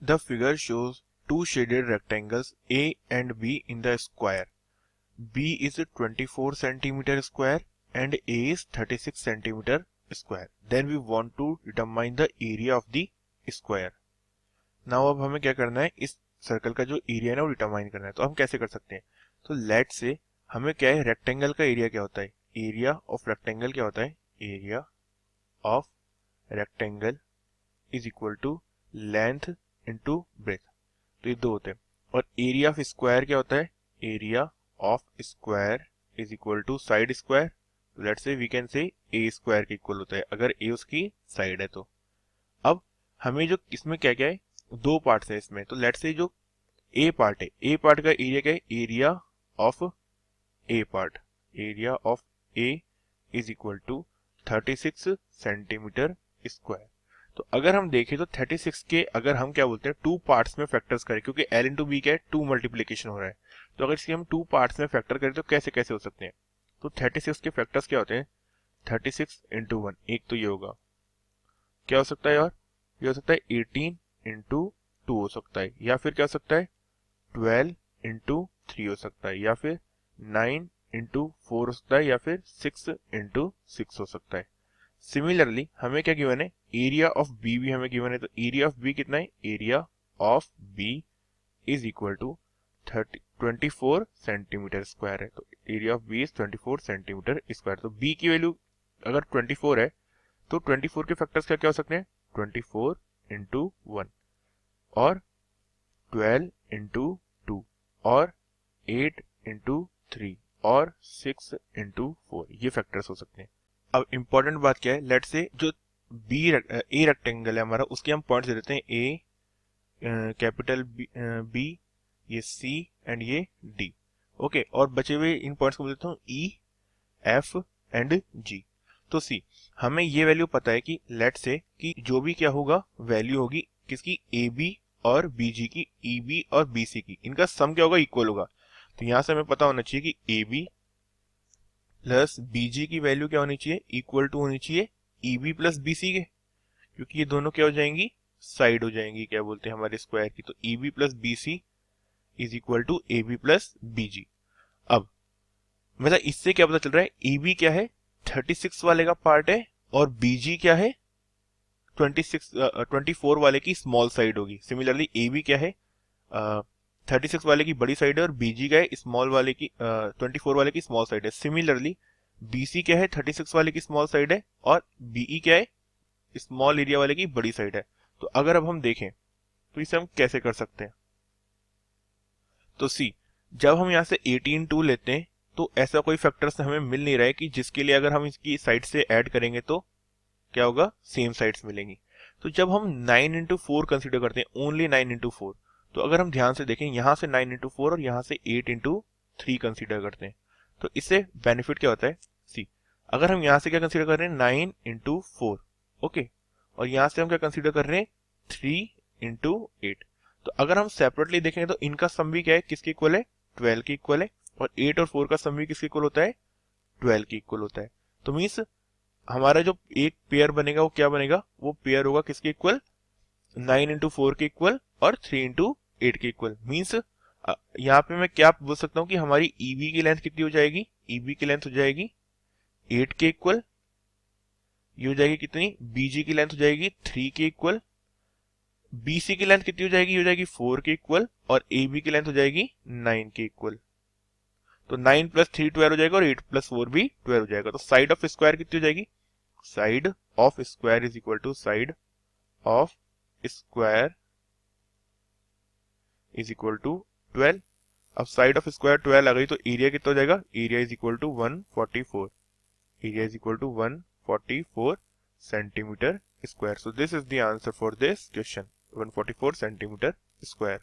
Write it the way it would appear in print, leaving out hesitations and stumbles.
The figure shows two shaded rectangles A and B in the square. B is 24 centimeter square and A is 36 centimeter square. Then we want to determine the area of the square. Now अब हमें क्या करना है, इस circle का जो area है ना वो डिटरमाइन करना है. तो हम कैसे कर सकते हैं? तो लेट से हमें क्या है, रेक्टेंगल का एरिया क्या होता है, एरिया ऑफ रेक्टेंगल क्या होता है, area of rectangle is equal to length into breadth. तो ये दो होते हैं. और एरिया ऑफ स्क्वायर क्या होता है, area of square is equal to side square. Let's say we can say a square के इक्वल होता है अगर ए उसकी साइड है. तो अब हमें जो इसमें क्या क्या है, दो पार्ट्स है इसमें. तो लेट्स से जो ए पार्ट है, ए पार्ट का एरिया क्या है, area of A part, area of A is equal to 36 centimetre square. तो अगर हम देखें तो 36 के अगर हम क्या बोलते हैं टू पार्ट्स में फैक्टर्स करें, क्योंकि एल इंटू बी क्या है, टू मल्टीप्लीकेशन हो रहा है. तो अगर इसकी हम टू पार्ट्स में फैक्टर करें तो कैसे कैसे हो सकते हैं. तो 36 के फैक्टर्स क्या होते हैं, 36 इंटू वन, एक तो ये होगा, क्या हो सकता है और ये हो सकता है 18 इंटू टू हो सकता है, या फिर क्या हो सकता है 12 इंटू थ्री हो सकता है, या फिर 9 इंटू फोर हो सकता है, या फिर 6 इंटू सिक्स हो सकता है. सिमिलरली हमें क्या गिवन है, एरिया ऑफ बी भी हमें गिवन है. तो एरिया ऑफ बी कितना है, area of B is equal to 24 centimetre square है. तो area of B is 24 centimetre square. तो बी की वैल्यू अगर 24 है तो 24 के फैक्टर्स क्या क्या हो सकते हैं, 24 इंटू वन और 12 इंटू टू और 8 इंटू थ्री और 6 इंटू फोर, ये फैक्टर्स हो सकते हैं. अब इंपॉर्टेंट बात क्या है, लेट से जो बी ए रेक्टेंगल है हमारा, उसके हम पॉइंट्स दे देते हैं ए, कैपिटल बी, ये सी एंड ये डी. ओके, और बचे हुए इन पॉइंट्स को बोल देता हूँ ई, एफ एंड जी. तो सी, हमें ये वैल्यू पता है कि लेट से कि जो भी क्या होगा, वैल्यू होगी किसकी, ए बी और बी जी की, ई बी और बी सी की, इनका सम क्या होगा, इक्वल होगा. तो यहां से हमें पता होना चाहिए कि ए बी प्लस बीजी की वैल्यू क्या होनी चाहिए, इक्वल टू होनी चाहिए ईबी प्लस बीसी के, क्योंकि ये दोनों क्या हो जाएंगी, साइड हो जाएंगी, क्या बोलते हैं हमारे स्क्वायर की. तो EB plus BC is equal to A B plus BG. अब मतलब इससे क्या पता चल रहा है, ईबी क्या है 36 वाले का पार्ट है और बीजी क्या है 24 वाले की स्मॉल साइड होगी. सिमिलरली ए बी क्या है 36 वाले की बड़ी साइड है और बीजी क्या है स्मॉल वाले की 24 वाले की स्मॉल साइड है. सिमिलरली बीसी क्या है 36 वाले की स्मॉल साइड है और बीई क्या है स्मॉल एरिया वाले की बड़ी साइड है. तो अगर अब हम देखें तो इसे हम कैसे कर सकते हैं. तो सी, जब हम यहाँ से 18 टू लेते हैं तो ऐसा कोई फैक्टर्स हमें मिल नहीं रहा है कि जिसके लिए अगर हम इसकी साइड से ऐड करेंगे तो क्या होगा, सेम साइड्स मिलेंगी. तो जब हम 9 इंटू फोर कंसिडर करते हैं, ओनली 9 इंटू फोर, तो अगर हम ध्यान से देखें यहाँ से 9 इंटू फोर और यहाँ से 8 इंटू थ्री कंसिडर करते हैं, तो इससे बेनिफिट क्या होता है. सी, अगर हम यहाँ से क्या कंसिडर कर रहे हैं 9 इंटू फोर, ओके, और यहाँ से हम क्या कंसिडर कर रहे हैं 3 इंटू एट. तो अगर हम सेपरेटली देखेंगे तो इनका सम भी क्या है, किसके इक्वल है, 12 के इक्वल है. और 8 और 4 का सम भी किसके इक्वल होता है, 12 के इक्वल होता है. तो मीन्स हमारा जो एक पेयर बनेगा वो क्या बनेगा, वो पेयर होगा किसके इक्वल, 9 इंटू फोर के इक्वल और 3 इंटू एट के इक्वल. मीन्स यहाँ पे मैं क्या बोल सकता हूँ कि हमारी ईबी की लेंथ कितनी हो जाएगी, ईबी की लेंथ हो जाएगी 8 के इक्वल, ये हो जाएगी कितनी, बीजी की लेंथ हो जाएगी 3 के इक्वल, बीसी की लेंथ कितनी हो जाएगी, हो जाएगी 4 के इक्वल, और ए बी की लेंथ हो जाएगी 9 के इक्वल. तो 9 प्लस 3 12 हो जाएगा और 8 प्लस 4 भी 12 हो जाएगा. तो साइड ऑफ स्क्वायर कितनी हो जाएगी, side of square is equal to side of square is equal to 12. अब साइड ऑफ स्क्वायर 12 आ गई तो एरिया कितना हो जाएगा, area is equal to 144, area is equal to 144 centimetre square. So this is the answer for this question, 144 centimeter square.